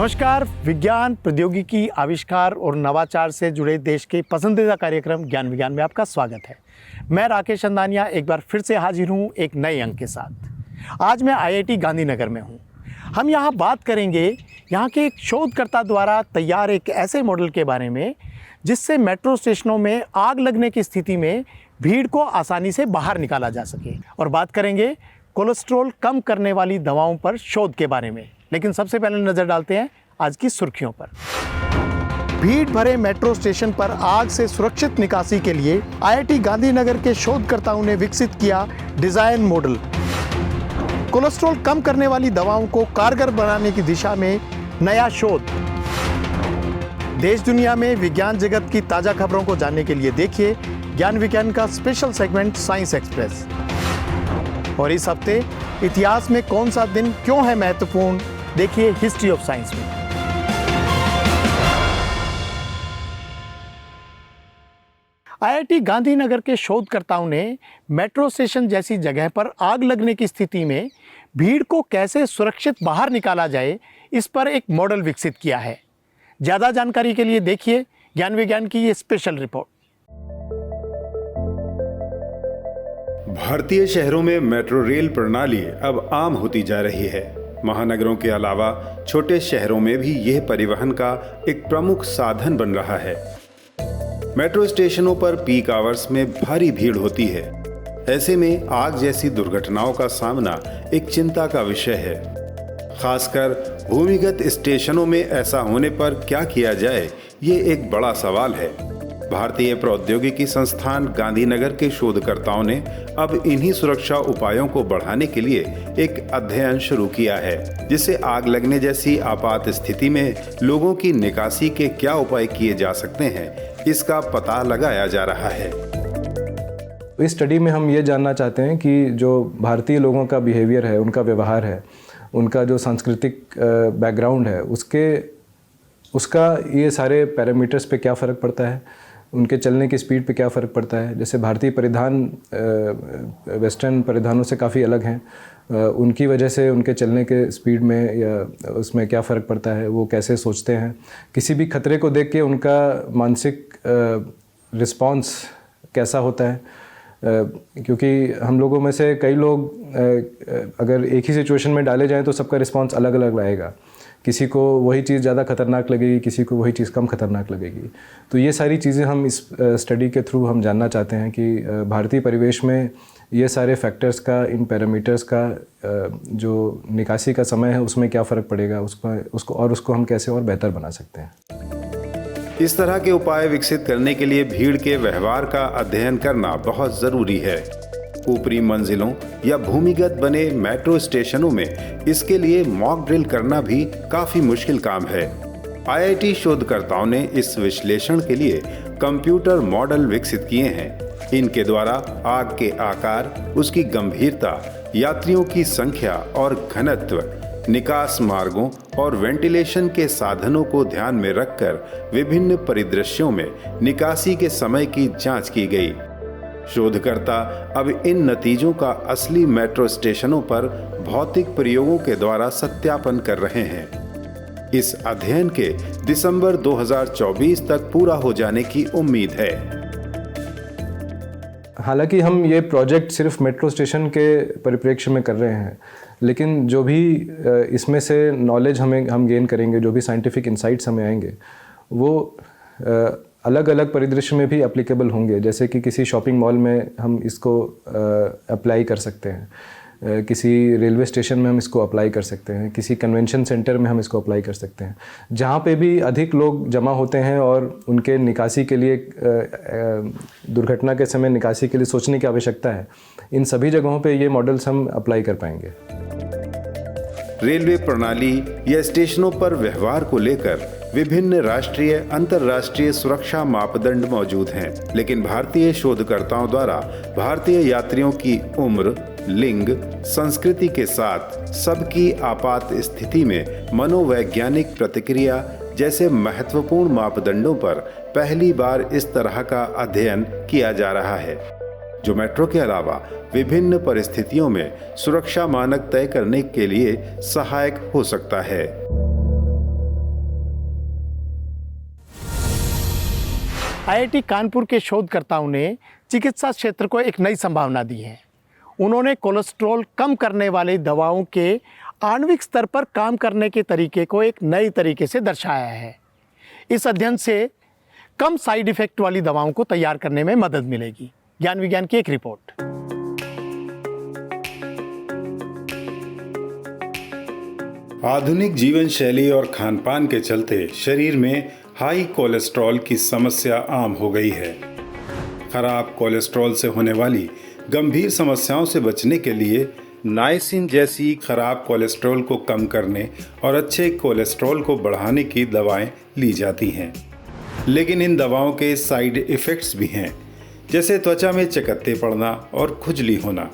नमस्कार। विज्ञान, प्रौद्योगिकी, आविष्कार और नवाचार से जुड़े देश के पसंदीदा कार्यक्रम ज्ञान विज्ञान में आपका स्वागत है। मैं राकेश अंदानिया एक बार फिर से हाजिर हूँ एक नए अंक के साथ। आज मैं IIT गांधीनगर में हूँ। हम यहाँ बात करेंगे यहाँ के एक शोधकर्ता द्वारा तैयार एक ऐसे मॉडल के बारे में जिससे मेट्रो स्टेशनों में आग लगने की स्थिति में भीड़ को आसानी से बाहर निकाला जा सके। और बात करेंगे कोलेस्ट्रॉल कम करने वाली दवाओं पर शोध के बारे में। लेकिन सबसे पहले नजर डालते हैं आज की सुर्खियों पर। भीड़ भरे मेट्रो स्टेशन पर आग से सुरक्षित निकासी के लिए IIT गांधीनगर के शोधकर्ताओं ने विकसित किया डिजाइन मॉडल। कोलेस्ट्रॉल कम करने वाली दवाओं को कारगर बनाने की दिशा में नया शोध। देश दुनिया में विज्ञान जगत की ताजा खबरों को जानने के लिए देखिए ज्ञान विज्ञान का स्पेशल सेगमेंट साइंस एक्सप्रेस। और इस हफ्ते इतिहास में कौन सा दिन क्यों है महत्वपूर्ण, देखिए हिस्ट्री ऑफ साइंस में। IIT गांधीनगर के शोधकर्ताओं ने मेट्रो स्टेशन जैसी जगह पर आग लगने की स्थिति में भीड़ को कैसे सुरक्षित बाहर निकाला जाए, इस पर एक मॉडल विकसित किया है। ज्यादा जानकारी के लिए देखिए ज्ञान विज्ञान की ये स्पेशल रिपोर्ट। भारतीय शहरों में मेट्रो रेल प्रणाली अब आम होती जा रही है। महानगरों के अलावा छोटे शहरों में भी यह परिवहन का एक प्रमुख साधन बन रहा है। मेट्रो स्टेशनों पर पीक आवर्स में भारी भीड़ होती है। ऐसे में आग जैसी दुर्घटनाओं का सामना एक चिंता का विषय है। खासकर भूमिगत स्टेशनों में ऐसा होने पर क्या किया जाए, ये एक बड़ा सवाल है। भारतीय प्रौद्योगिकी संस्थान गांधीनगर के शोधकर्ताओं ने अब इन्हीं सुरक्षा उपायों को बढ़ाने के लिए एक अध्ययन शुरू किया है, जिससे आग लगने जैसी आपात स्थिति में लोगों की निकासी के क्या उपाय किए जा सकते हैं, इसका पता लगाया जा रहा है। इस स्टडी में हम ये जानना चाहते हैं कि जो भारतीय लोगों का बिहेवियर है, उनका व्यवहार है, उनका जो सांस्कृतिक बैकग्राउंड है, उसका ये सारे पैरामीटर्स पे क्या फ़र्क पड़ता है, उनके चलने की स्पीड पे क्या फ़र्क पड़ता है। जैसे भारतीय परिधान वेस्टर्न परिधानों से काफ़ी अलग हैं, उनकी वजह से उनके चलने के स्पीड में या उसमें क्या फ़र्क पड़ता है, वो कैसे सोचते हैं, किसी भी खतरे को देख के उनका मानसिक रिस्पॉन्स कैसा होता है। क्योंकि हम लोगों में से कई लोग अगर एक ही सिचुएशन में डाले जाएं तो सबका रिस्पॉन्स अलग अलग आएगा। किसी को वही चीज़ ज़्यादा खतरनाक लगेगी, किसी को वही चीज़ कम खतरनाक लगेगी। तो ये सारी चीज़ें हम इस स्टडी के थ्रू हम जानना चाहते हैं कि भारतीय परिवेश में ये सारे फैक्टर्स का, इन पैरामीटर्स का जो निकासी का समय है उसमें क्या फ़र्क पड़ेगा, उसको हम कैसे और बेहतर बना सकते हैं। इस तरह के उपाय विकसित करने के लिए भीड़ के व्यवहार का अध्ययन करना बहुत ज़रूरी है। ऊपरी मंजिलों या भूमिगत बने मेट्रो स्टेशनों में इसके लिए मॉक ड्रिल करना भी काफी मुश्किल काम है। IIT शोधकर्ताओं ने इस विश्लेषण के लिए कंप्यूटर मॉडल विकसित किए हैं। इनके द्वारा आग के आकार, उसकी गंभीरता, यात्रियों की संख्या और घनत्व, निकास मार्गों और वेंटिलेशन के साधनों को ध्यान में रखकर विभिन्न परिदृश्यों में निकासी के समय की जांच की गई। शोधकर्ता अब इन नतीजों का असली मेट्रो स्टेशनों पर भौतिक प्रयोगों के द्वारा सत्यापन कर रहे हैं। इस अध्ययन के दिसंबर 2024 तक पूरा हो जाने की उम्मीद है। हालांकि हम ये प्रोजेक्ट सिर्फ मेट्रो स्टेशन के परिप्रेक्ष्य में कर रहे हैं, लेकिन जो भी इसमें से नॉलेज हम गेन करेंगे, जो भी साइंटिफिक इंसाइट्स हमें आएंगे, वो अलग अलग परिदृश्य में भी एप्लीकेबल होंगे। जैसे कि किसी शॉपिंग मॉल में हम इसको अप्लाई कर सकते हैं, किसी रेलवे स्टेशन में हम इसको अप्लाई कर सकते हैं, किसी कन्वेंशन सेंटर में हम इसको अप्लाई कर सकते हैं। जहाँ पे भी अधिक लोग जमा होते हैं और उनके निकासी के लिए, दुर्घटना के समय निकासी के लिए सोचने की आवश्यकता है, इन सभी जगहों पे ये मॉडल्स हम अप्लाई कर पाएंगे। रेलवे प्रणाली या स्टेशनों पर व्यवहार को लेकर विभिन्न राष्ट्रीय, अंतर्राष्ट्रीय सुरक्षा मापदंड मौजूद हैं, लेकिन भारतीय शोधकर्ताओं द्वारा भारतीय यात्रियों की उम्र, लिंग, संस्कृति के साथ सबकी आपात स्थिति में मनोवैज्ञानिक प्रतिक्रिया जैसे महत्वपूर्ण मापदंडों पर पहली बार इस तरह का अध्ययन किया जा रहा है, जो मेट्रो के अलावा विभिन्न परिस्थितियों में सुरक्षा मानक तय करने के लिए सहायक हो सकता है। आईआईटी कानपुर के शोधकर्ताओं ने चिकित्सा क्षेत्र को एक नई संभावना दी है। उन्होंने कोलेस्ट्रॉल कम करने वाली दवाओं के आणविक स्तर पर काम करने के तरीके को एक नए तरीके से दर्शाया है। इस अध्ययन से कम साइड इफेक्ट वाली दवाओं को तैयार करने में मदद मिलेगी। ज्ञान विज्ञान की एक रिपोर्ट। आधुनिक जीवन शैली और खानपान के चलते शरीर में हाई कोलेस्ट्रॉल की समस्या आम हो गई है। खराब कोलेस्ट्रॉल से होने वाली गंभीर समस्याओं से बचने के लिए नाइसिन जैसी खराब कोलेस्ट्रॉल को कम करने और अच्छे कोलेस्ट्रॉल को बढ़ाने की दवाएं ली जाती हैं। लेकिन इन दवाओं के साइड इफ़ेक्ट्स भी हैं, जैसे त्वचा में चकत्ते पड़ना और खुजली होना।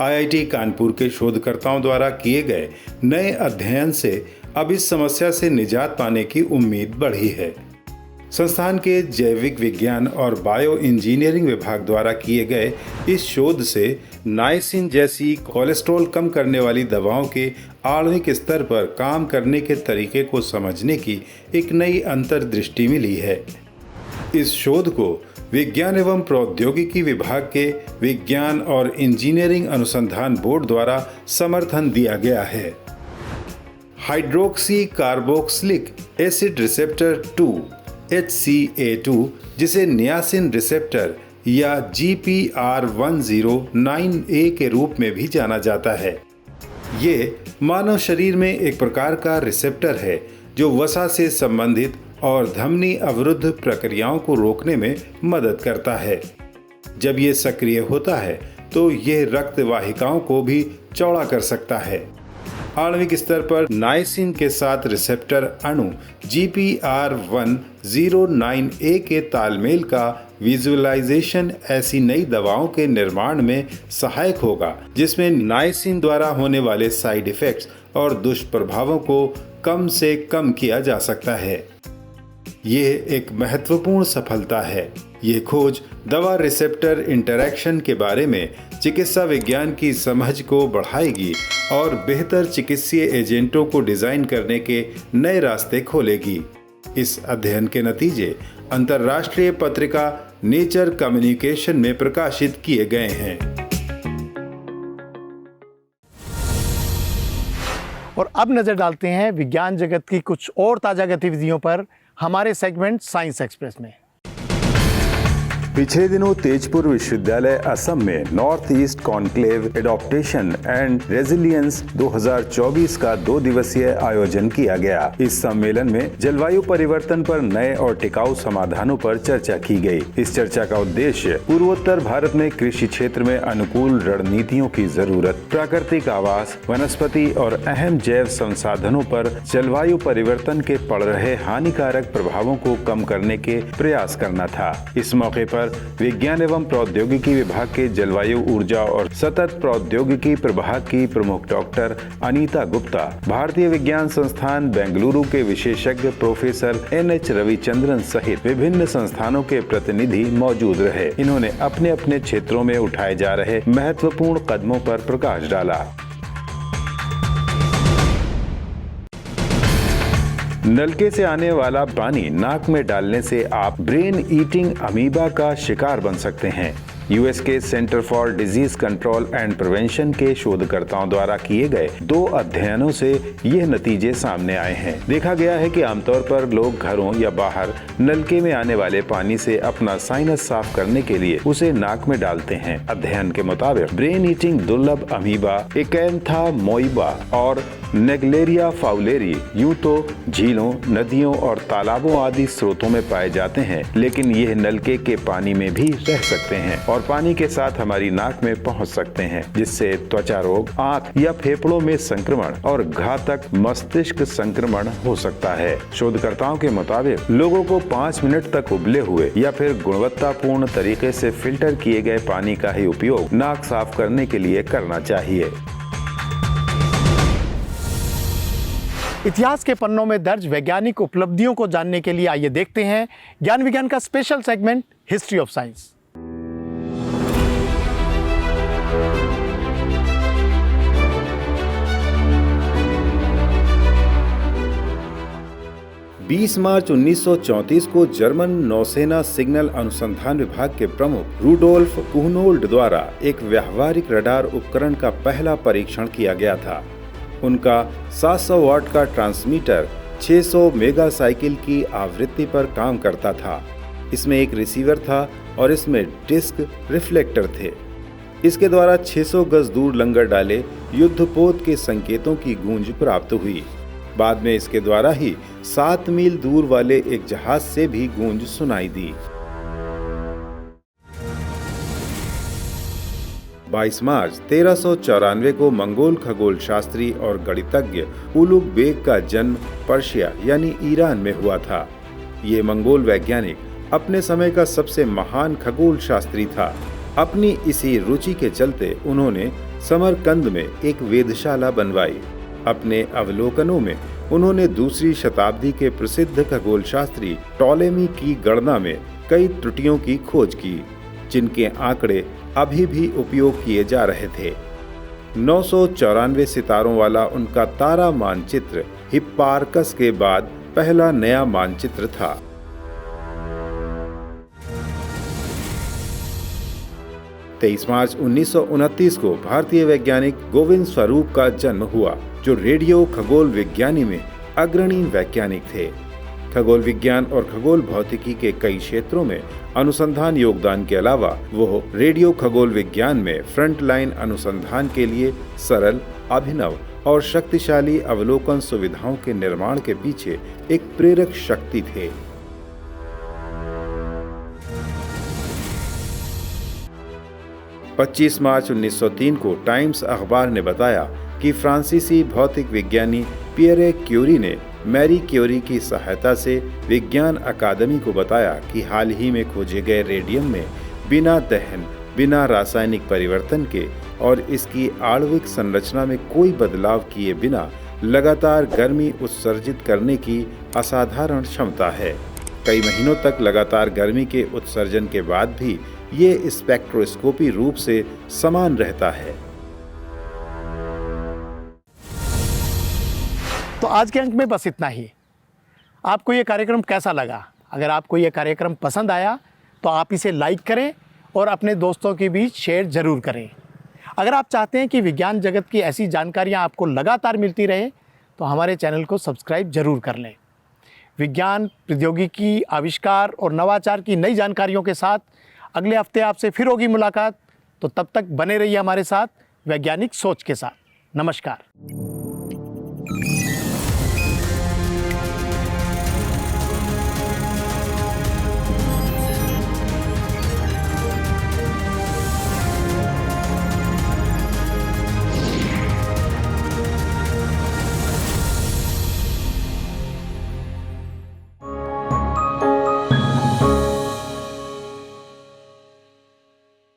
आईआईटी कानपुर के शोधकर्ताओं द्वारा किए गए नए अध्ययन से अब इस समस्या से निजात पाने की उम्मीद बढ़ी है। संस्थान के जैविक विज्ञान और बायो इंजीनियरिंग विभाग द्वारा किए गए इस शोध से नाइसिन जैसी कोलेस्ट्रॉल कम करने वाली दवाओं के आणविक स्तर पर काम करने के तरीके को समझने की एक नई अंतर्दृष्टि मिली है। इस शोध को विज्ञान एवं प्रौद्योगिकी विभाग के विज्ञान और इंजीनियरिंग अनुसंधान बोर्ड द्वारा समर्थन दिया गया है। Hydroxy carboxylic acid receptor 2 HCA2, जिसे नियासिन रिसेप्टर या GPR1098A के रूप में भी जाना जाता है। ये मानव शरीर में एक प्रकार का रिसेप्टर है जो वसा से संबंधित और धमनी अवरुद्ध प्रक्रियाओं को रोकने में मदद करता है। जब ये सक्रिय होता है तो ये रक्त वाहिकाओं को भी चौड़ा कर सकता है। आणविक स्तर पर नाइसिन के साथ रिसेप्टर अणु GPR1098A के तालमेल का विजुअलाइजेशन ऐसी नई दवाओं के निर्माण में सहायक होगा, जिसमें नाइसिन द्वारा होने वाले साइड इफेक्ट्स और दुष्प्रभावों को कम से कम किया जा सकता है। ये एक महत्वपूर्ण सफलता है। ये खोज दवा रिसेप्टर इंटरैक्शन के बारे में चिकित्सा विज्ञान की समझ को बढ़ाएगी और बेहतर चिकित्सीय एजेंटों को डिजाइन करने के नए रास्ते खोलेगी। इस अध्ययन के नतीजे अंतर्राष्ट्रीय पत्रिका नेचर कम्युनिकेशन में प्रकाशित किए गए हैं। और अब नजर डालते हैं विज्ञान जगत की कुछ और ताजा गतिविधियों पर हमारे सेगमेंट साइंस एक्सप्रेस में। पिछले दिनों तेजपुर विश्वविद्यालय असम में north east conclave adaptation and resilience 2024 का 2 दिवसीय आयोजन किया गया। इस सम्मेलन में जलवायु परिवर्तन पर नए और टिकाऊ समाधानों पर चर्चा की गई। इस चर्चा का उद्देश्य पूर्वोत्तर भारत में कृषि क्षेत्र में अनुकूल रणनीतियों की जरूरत, प्राकृतिक आवास, वनस्पति और अहम जैव संसाधनों पर जलवायु परिवर्तन के पड़ रहे हानिकारक प्रभावों को कम करने के प्रयास करना था। इस मौके पर विज्ञान एवं प्रौद्योगिकी विभाग के जलवायु, ऊर्जा और सतत प्रौद्योगिकी प्रभाग की प्रमुख डॉक्टर अनीता गुप्ता, भारतीय विज्ञान संस्थान बेंगलुरु के विशेषज्ञ प्रोफेसर NH रविचंद्रन सहित विभिन्न संस्थानों के प्रतिनिधि मौजूद रहे। इन्होंने अपने अपने क्षेत्रों में उठाए जा रहे महत्वपूर्ण कदमों पर प्रकाश डाला। नलके से आने वाला पानी नाक में डालने से आप ब्रेन ईटिंग अमीबा का शिकार बन सकते हैं। यूएस के centre for disease control and prevention के शोधकर्ताओं द्वारा किए गए 2 अध्ययनों से यह नतीजे सामने आए हैं। देखा गया है कि आमतौर पर लोग घरों या बाहर नलके में आने वाले पानी से अपना साइनस साफ करने के लिए उसे नाक में डालते हैं। अध्ययन के मुताबिक ब्रेन ईटिंग दुर्लभ अमीबा एकैंथामोइबा और नेग्लेरिया फाउलेरी यूं तो झीलों, नदियों और तालाबों आदि स्रोतों में पाए जाते हैं, लेकिन यह नलके के पानी में भी रह सकते हैं और पानी के साथ हमारी नाक में पहुंच सकते हैं, जिससे त्वचा रोग, आंख या फेफड़ों में संक्रमण और घातक मस्तिष्क संक्रमण हो सकता है। शोधकर्ताओं के मुताबिक लोगों को 5 मिनट तक उबले हुए या फिर गुणवत्तापूर्ण तरीके से फिल्टर किए गए पानी का ही उपयोग नाक साफ करने के लिए करना चाहिए। इतिहास के पन्नों में दर्ज वैज्ञानिक उपलब्धियों को जानने के लिए आइए देखते हैं ज्ञान विज्ञान का special segment history of science. 20 मार्च 1934 को जर्मन नौसेना सिग्नल अनुसंधान विभाग के प्रमुख रूडोल्फ कुहनोल्ड द्वारा एक व्यावहारिक रडार उपकरण का पहला परीक्षण किया गया था। उनका 700 वाट का ट्रांसमीटर 600 मेगा साइकिल की आवृत्ति पर काम करता था। इसमें एक रिसीवर था और इसमें डिस्क रिफ्लेक्टर थे। इसके द्वारा 600 गज दूर लंगर डाले युद्धपोत के संकेतों की गूंज प्राप्त हुई। बाद में इसके द्वारा ही 7 मील दूर वाले एक जहाज से भी गूंज सुनाई दी। 22 मार्च 1394 को मंगोल खगोल शास्त्री और गणितज्ञ उलुग बेग का जन्म पर्शिया यानी ईरान में हुआ था। ये मंगोल वैज्ञानिक अपने समय का सबसे महान खगोल शास्त्री था। अपनी इसी रुचि के चलते उन्होंने समरकंद में एक वेधशाला बनवाई। अपने अवलोकनों में उन्होंने दूसरी शताब्दी के प्रसिद्ध खगोल शास्त्री टॉलेमी की गणना में कई त्रुटियों की खोज की, जिनके आंकड़े अभी भी उपयोग किए जा रहे थे। 994 सितारों वाला उनका तारा मानचित्र हिप्पारकस के बाद पहला नया मानचित्र था। 23 मार्च 1929 को भारतीय वैज्ञानिक गोविंद स्वरूप का जन्म हुआ, जो रेडियो खगोल विज्ञानी में अग्रणी वैज्ञानिक थे। खगोल विज्ञान और खगोल भौतिकी के कई क्षेत्रों में अनुसंधान योगदान के अलावा वो रेडियो खगोल विज्ञान में फ्रंट लाइन अनुसंधान के लिए सरल, अभिनव और शक्तिशाली अवलोकन सुविधाओं के निर्माण के पीछे एक प्रेरक शक्ति थे। पच्चीस मार्च 1903 को टाइम्स अखबार ने बताया कि फ्रांसीसी भौतिक विज्ञानी पियरे क्यूरी ने मैरी क्यूरी की सहायता से विज्ञान अकादमी को बताया कि हाल ही में खोजे गए रेडियम में बिना दहन, बिना रासायनिक परिवर्तन के और इसकी आणविक संरचना में कोई बदलाव किए बिना लगातार गर्मी उत्सर्जित करने की असाधारण क्षमता है। कई महीनों तक लगातार गर्मी के उत्सर्जन के बाद भी ये स्पेक्ट्रोस्कोपी रूप से समान रहता है। तो आज के अंक में बस इतना ही। आपको ये कार्यक्रम कैसा लगा? अगर आपको ये कार्यक्रम पसंद आया तो आप इसे लाइक करें और अपने दोस्तों के बीच शेयर ज़रूर करें। अगर आप चाहते हैं कि विज्ञान जगत की ऐसी जानकारियाँ आपको लगातार मिलती रहे तो हमारे चैनल को सब्सक्राइब ज़रूर कर लें। विज्ञान, प्रौद्योगिकी, आविष्कार और नवाचार की नई जानकारियों के साथ अगले हफ्ते आपसे फिर होगी मुलाकात। तो तब तक बने रहिए हमारे साथ वैज्ञानिक सोच के साथ। नमस्कार।